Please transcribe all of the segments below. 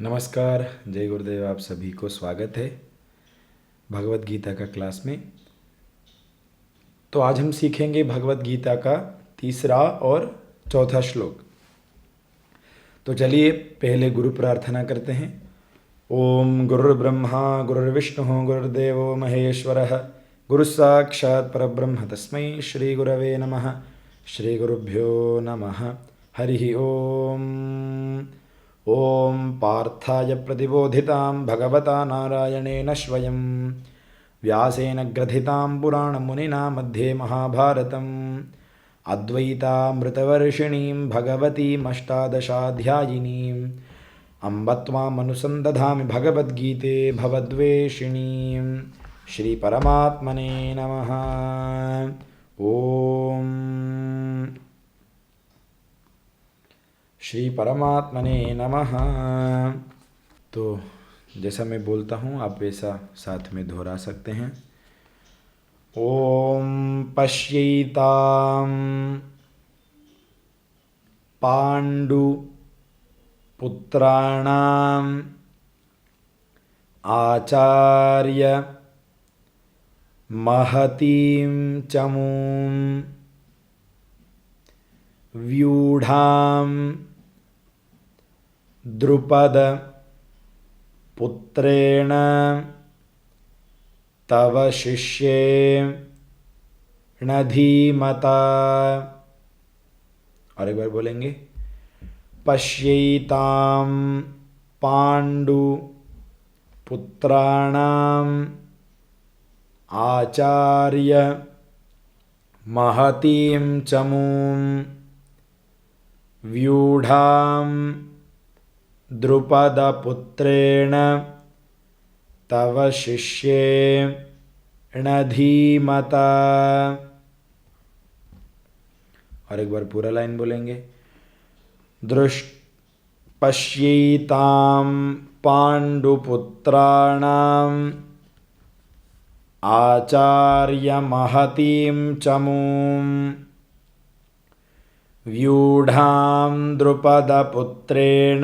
नमस्कार, जय गुरुदेव। आप सभी को स्वागत है भगवत गीता का क्लास में। तो आज हम सीखेंगे भगवत गीता का तीसरा और चौथा श्लोक। तो चलिए पहले गुरु प्रार्थना करते हैं। ओम गुरुर्ब्रह्मा गुरुर्विष्णु गुरुर्देवो महेश्वरः गुरुः साक्षात् परब्रह्म तस्मै श्री गुरवे नमः। श्री गुरुभ्यो नमः। हरि ओम। ओम पार्थाय प्रतिबोधितां भगवता नारायणेन स्वयं व्यासेन ग्रथितां पुराणमुनिना मध्ये महाभारतम् अद्वैतामृतवर्षिणीं भगवतीमष्टादशाध्यायिनीम् अम्ब त्वामनुसन्दधामि भगवद्गीते भवद्वेषिणीं। श्रीपरमात्मने नमः। ओम श्री परमात्मने नमः। तो जैसा मैं बोलता हूँ आप वैसा साथ में दोहरा सकते हैं। ओम पश्यैतां पांडु पुत्राणाम आचार्य महतीं चमूं व्यूढ़ां द्रुपद पुत्रेण तव शिष्येण धीमता। और एक बार बोलेंगे। पश्यैतां पांडु पुत्राणाम आचार्य महतीं चमूं व्यूढ़ां द्रुपदपुत्रेण तव शिष्येण धीमता। और एक बार पूरा लाइन बोलेंगे। पश्यैतां पाण्डुपुत्राणाम् आचार्य महतीं चमूं व्यूढ़ां द्रुपदपुत्रेण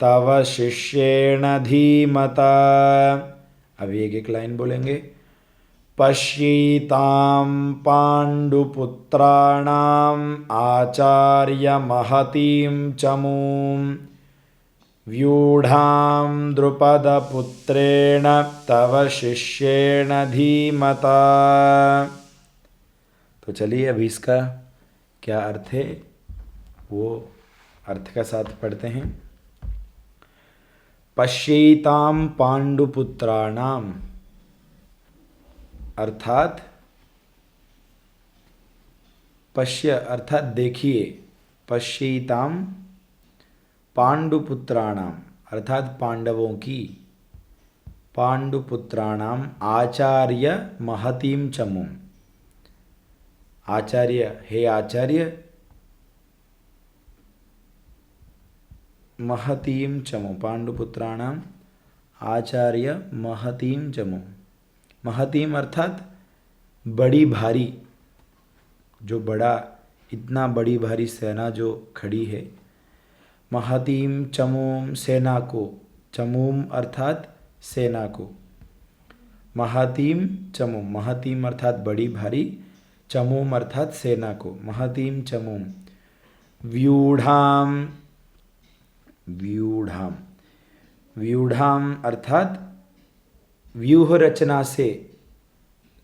तव शिष्येण धीमता। अभी एक लाइन बोलेंगे। पश्यैतां पाण्डुपुत्राणाम् आचार्य महतीं चमूं व्यूढ़ां द्रुपदपुत्रेण तव शिष्येण धीमता। तो चलिए अभी इसका क्या अर्थ है वो अर्थ का साथ पढ़ते हैं। पश्यैतां पांडुपुत्राणाम अर्थात पश्य अर्थात देखिए। पश्यैतां पांडुपुत्राणाम अर्थात पांडवों की। पांडुपुत्राणाम आचार्य महतीं चमूं आचार्य हे आचार्य महतीं चमूं पांडुपुत्राणाम आचार्य महतीं चमूं। महतीम अर्थात बड़ी भारी, जो बड़ा इतना बड़ी भारी सेना जो खड़ी है। महतीम चमूम सेना को। चमूम अर्थात सेना को। महतीम चमूम महतीम अर्थात बड़ी भारी। चमूम अर्थात सेना को। महतीम चमूम व्यूढ़ाम व्यूढ़ाम व्यूढ़ाम अर्थात व्यूह रचना से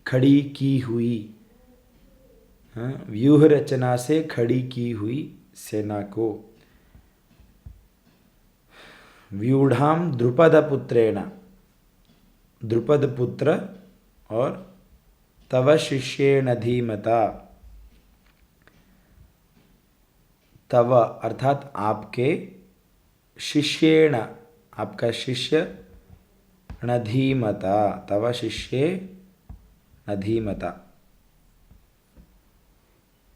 खड़ी की हुई। व्यूह रचना से खड़ी की हुई सेना को। व्यूढ़ाम द्रुपद पुत्रेण द्रुपद पुत्र और तव शिष्येण धीमता। तव अर्थात आपके शिष्येण आपका शिष्य न धीमता तव शिष्ये न धीमता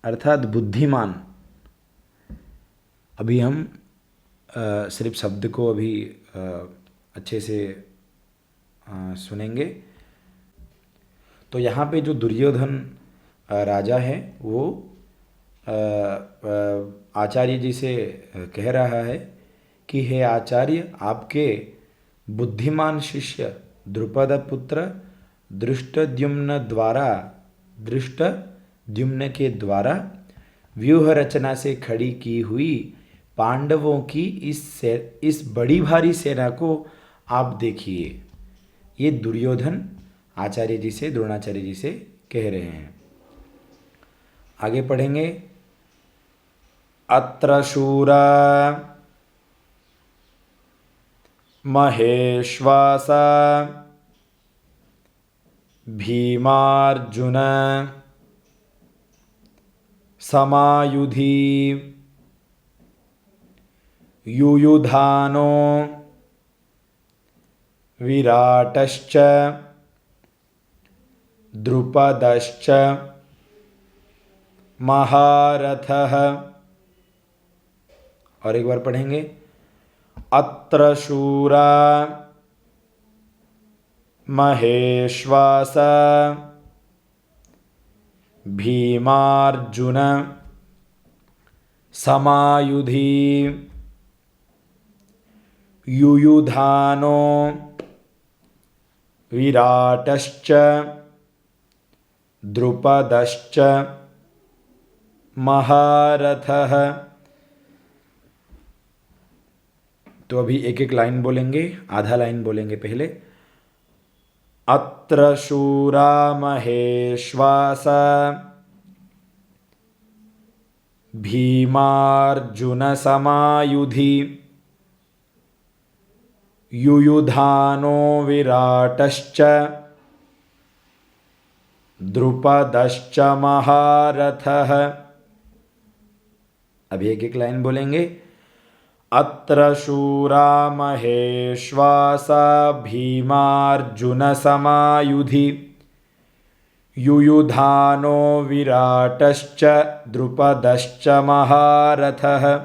अर्थात बुद्धिमान। अभी हम सिर्फ शब्द को अभी अच्छे से सुनेंगे। तो यहाँ पे जो दुर्योधन राजा है वो आचार्य जी से कह रहा है कि हे आचार्य, आपके बुद्धिमान शिष्य द्रुपद पुत्र दृष्टद्युम्न के द्वारा व्यूह रचना से खड़ी की हुई पांडवों की इस बड़ी भारी सेना को आप देखिए। ये दुर्योधन आचार्य जी से, द्रोणाचार्य जी से कह रहे हैं। आगे पढ़ेंगे। अत्र शूरा महेश्वास भीमार्जुन समायुधि युयुधानो विराटश्च द्रुपदश्च महारथः। और एक बार पढ़ेंगे। अत्र शूरा महेश्वास भीमार्जुन समायुधि युयुधानो विराटश्च द्रुपदश्च महारथः। तो अभी एक एक लाइन बोलेंगे, आधा लाइन बोलेंगे पहले। अत्र शूरा महेश्वास भीमार्जुन समायुधि युयुधानो विराटश्च द्रुपदश्च महारथः। अभी एक एक लाइन बोलेंगे। अत्र शूरा महेश्वास भीमार्जुन समायुधि युयुधानो विराटश्च द्रुपदश्च महारथः।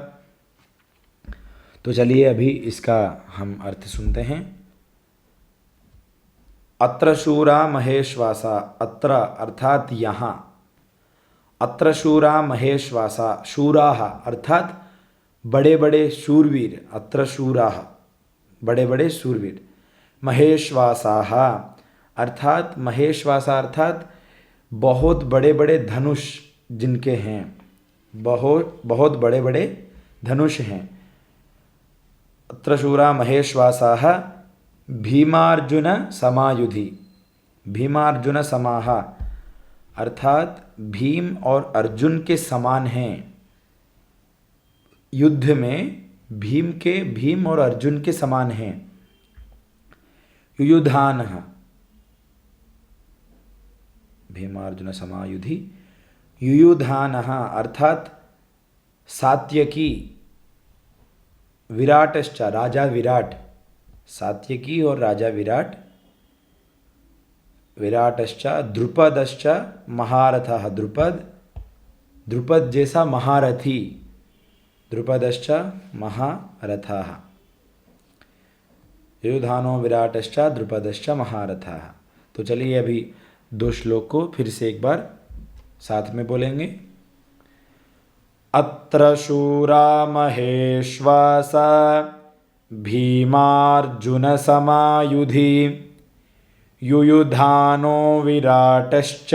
तो चलिए अभी इसका हम अर्थ सुनते हैं। अत्र शूरा महेश्वासा, अत्र अर्थात यहाँ, अत्र शूरा महेश्वासा, शूराः अर्थात बड़े बड़े शूरवीर, अत्र शूराः बड़े बड़े शूरवीर, महेश्वासाः अर्थात महेश्वासा अर्थात बहुत बड़े बड़े धनुष जिनके हैं, बहुत बड़े बड़े धनुष हैं। अत्र शूरा महेश्वासाः भीमार्जुन समायुधि, भीमार्जुन समाः अर्थात भीम और अर्जुन के समान हैं। युद्ध में भीम और अर्जुन के समान हैं। युयुधानः भीमार्जुन समायुधि युयुधानः अर्थात सात्यकी, विराटश्च राजा विराट, सात्यकी और राजा विराट, विराटश्च द्रुपदश्च महारथः, द्रुपद जैसा महारथी, द्रुपदश्च महारथः, युयुधानो विराटश्च द्रुपदश्च महारथः। तो चलिए अभी दो श्लोक को फिर से एक बार साथ में बोलेंगे। अत्र शूरा महेश्वास भीमार्जुन समायुधि युयुधानो विराटश्च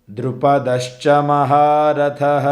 द्रुपदश्च महारथः।